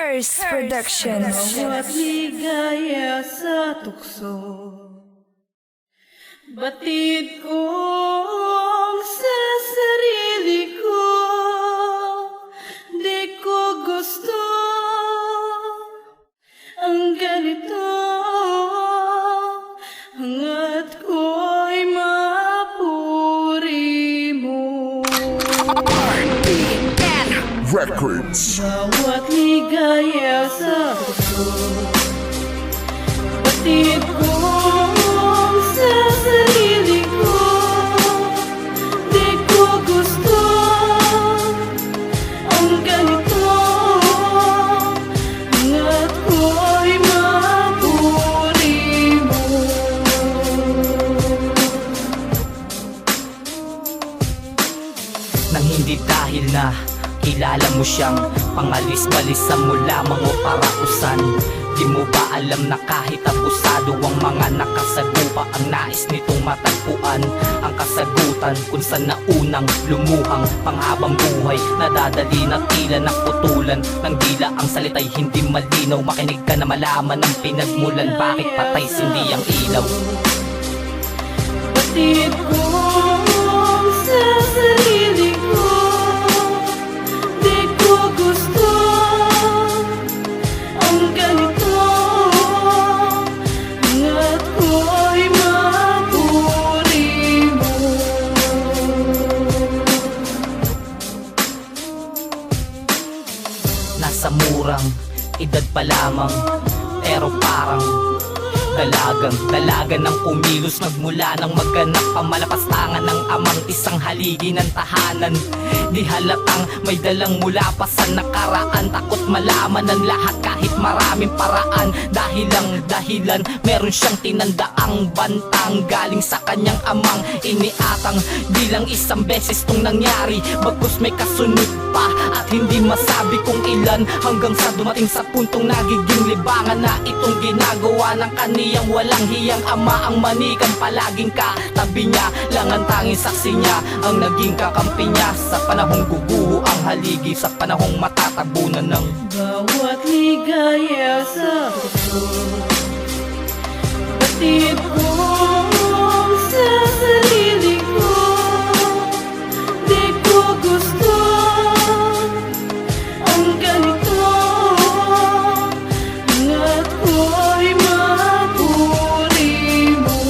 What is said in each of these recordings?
Curse Productions. Bawat ligaya sa tukso, batid kong sa sarili ko. Di ko gusto ang ganito, hangat ko'y mapuri mo. Records. Bawat ligaya sa puso, batid kong sa sarili ko. Di ko gusto ang ganito, hangat ko'y mapuri mo. Nang hindi dahil na kilala mo siyang pangalis-balisan mo lamang o parausan. Di mo ba alam na kahit abusado ang mga nakasagupa, ang nais nitong matagpuan ang kasagutan kung saan naunang lumuhang panghabang buhay. Nadadali na tila naputulan ng dila, ang salita'y hindi malinaw. Makinig ka na malaman ang pinagmulan, bakit patay sindi ang ilaw. Batid kong sa sarili ko, di ko gusto ang ganito, hangat ko'y mapuri mo. Nasa murang edad pa lamang, pero parang dalagang ng kumilos. Nagmula ng maganap ang malapastangan ng amang isang haligi ng tahanan. Di halatang may dalang mula pa sa nakaraan, takot malaman ang lahat kahit maraming paraan. Dahilan meron siyang tinandaang bantang galing sa kanyang amang iniatang. Di lang isang beses tong nangyari, bagkus may kasunod pa at hindi masabi kung ilan, hanggang sa dumating sa puntong nagiging libangan na itong ginagawa ng kaniyang walang hiyang ama. Ang manikan palaging katabi niya, lang ang tanging saksi niya ang naging kakampi niya sa panahong guguho ang haligi, sa panahong matatabunan ng Bawat ligaya sa puso, batid kong sa sarili ko. Di ko gusto ang ganito, hangat ko'y mapuri mo.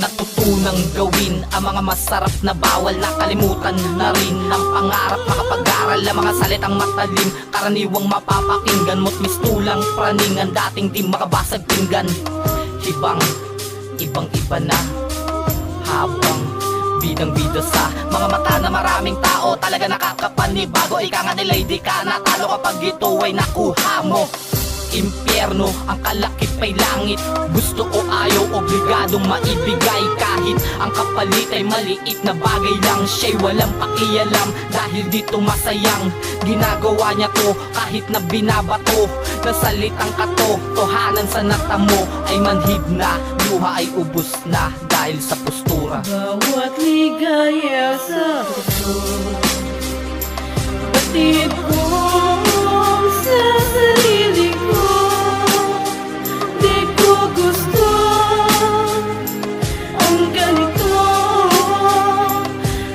natutunang gawin ang mga masarap na bawal. Nakalimutan na rin ang pangarap makapag-aral, ang mga salitang matalim karaniwang mapapakinggan mo't mistulang praning ang dating di makabasag pinggan. Ibang iba na habang bidang-bida sa mga mata na maraming tao, talaga nakakapanibago. Ika nga nila'y di ka natalo kapag ito ay nakuha mo. Impyerno ang kalakip ay langit, gusto o ayaw obligadong maibigay. Kahit ang kapalit ay maliit na bagay lang, siya'y walang pakialam dahil dito masayang ginagawa niya to. Kahit na binabato na salitang katotohanan sa natamo ay manhid na, luha ay ubos na dahil sa postura. Bawat ligaya sa puso, batid kong sa sarili ko. Di ko gusto ang ganito,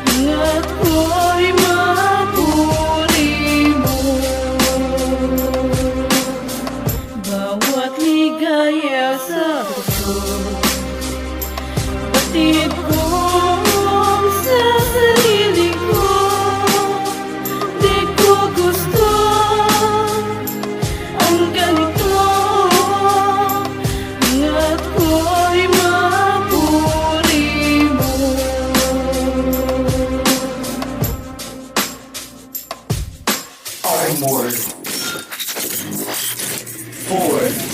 hangat ko'y mapuri mo. Bawat ligaya sa puso, batid kong sa sarili ko. Di ko gusto ang ganito, hangat ko'y mapuri mo. More. 4